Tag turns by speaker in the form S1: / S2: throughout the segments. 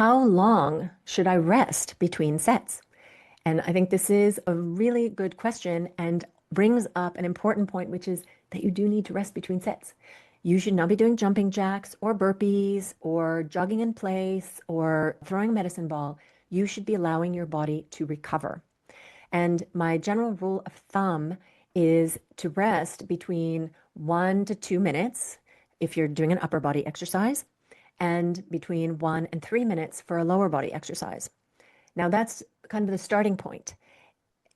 S1: how long should I rest between sets? And I think this is a really good question and brings up an important point, which is that you do need to rest between sets. You should not be doing jumping jacks or burpees or jogging in place or throwing a medicine ball. You should be allowing your body to recover. And my general rule of thumb is to rest between 1 to 2 minutes if you're doing an upper body exercise, and between 1 and 3 minutes for a lower body exercise. Now, that's kind of the starting point.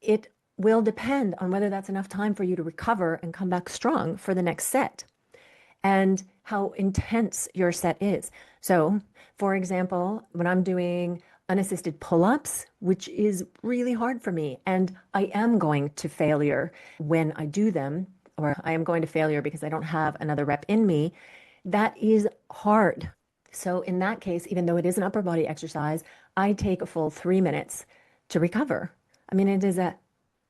S1: It will depend on whether that's enough time for you to recover and come back strong for the next set and how intense your set is. So, for example, when I'm doing unassisted pull-ups, which is really hard for me, and I am going to failure when I do them, or I am going to failure because I don't have another rep in me, that is hard. So in that case, even though it is an upper body exercise, I take a full 3 minutes to recover. I mean, it is a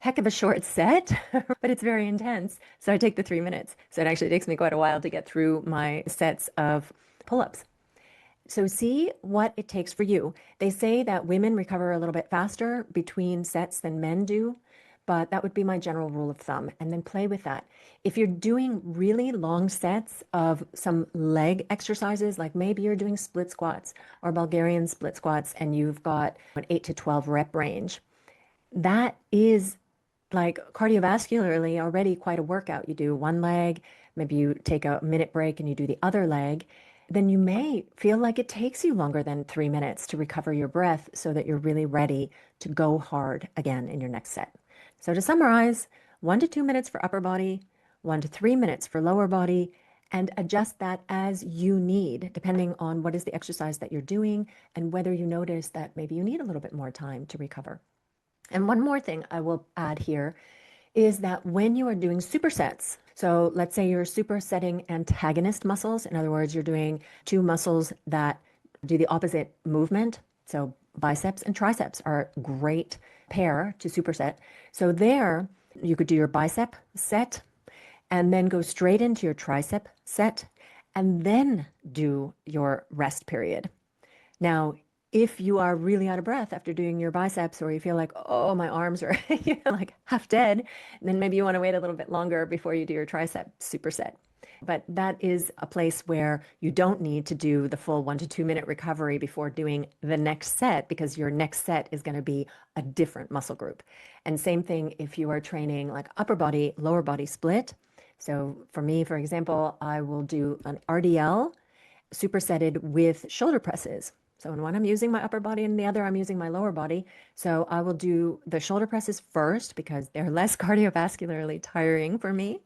S1: heck of a short set, but it's very intense. So I take the 3 minutes. So it actually takes me quite a while to get through my sets of pull-ups. So see what it takes for you. They say that women recover a little bit faster between sets than men do, but that would be my general rule of thumb. And then play with that. If you're doing really long sets of some leg exercises, like maybe you're doing split squats or Bulgarian split squats, and you've got an 8 to 12 rep range, that is like cardiovascularly already quite a workout. You do one leg, maybe you take a minute break and you do the other leg, then you may feel like it takes you longer than 3 minutes to recover your breath so that you're really ready to go hard again in your next set. So to summarize, 1 to 2 minutes for upper body, 1 to 3 minutes for lower body, and adjust that as you need, depending on what is the exercise that you're doing and whether you notice that maybe you need a little bit more time to recover. And one more thing I will add here is that when you are doing supersets, so let's say you're supersetting antagonist muscles, in other words, you're doing two muscles that do the opposite movement. So biceps and triceps are a great pair to superset. So there, you could do your bicep set and then go straight into your tricep set and then do your rest period. Now, if you are really out of breath after doing your biceps, or you feel like, oh, my arms are like half dead, then maybe you want to wait a little bit longer before you do your tricep superset. But that is a place where you don't need to do the full 1 to 2 minute recovery before doing the next set, because your next set is going to be a different muscle group. And same thing if you are training like upper body, lower body split. So for me, for example, I will do an RDL supersetted with shoulder presses. So in one I'm using my upper body and the other I'm using my lower body. So I will do the shoulder presses first because they're less cardiovascularly tiring for me.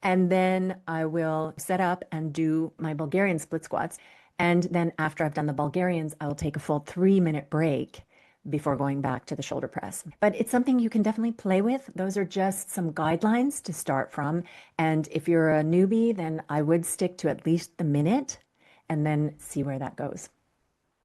S1: And then I will set up and do my Bulgarian split squats. And then after I've done the Bulgarians, I will take a full 3 minute break before going back to the shoulder press. But it's something you can definitely play with. Those are just some guidelines to start from. And if you're a newbie, then I would stick to at least the minute and then see where that goes.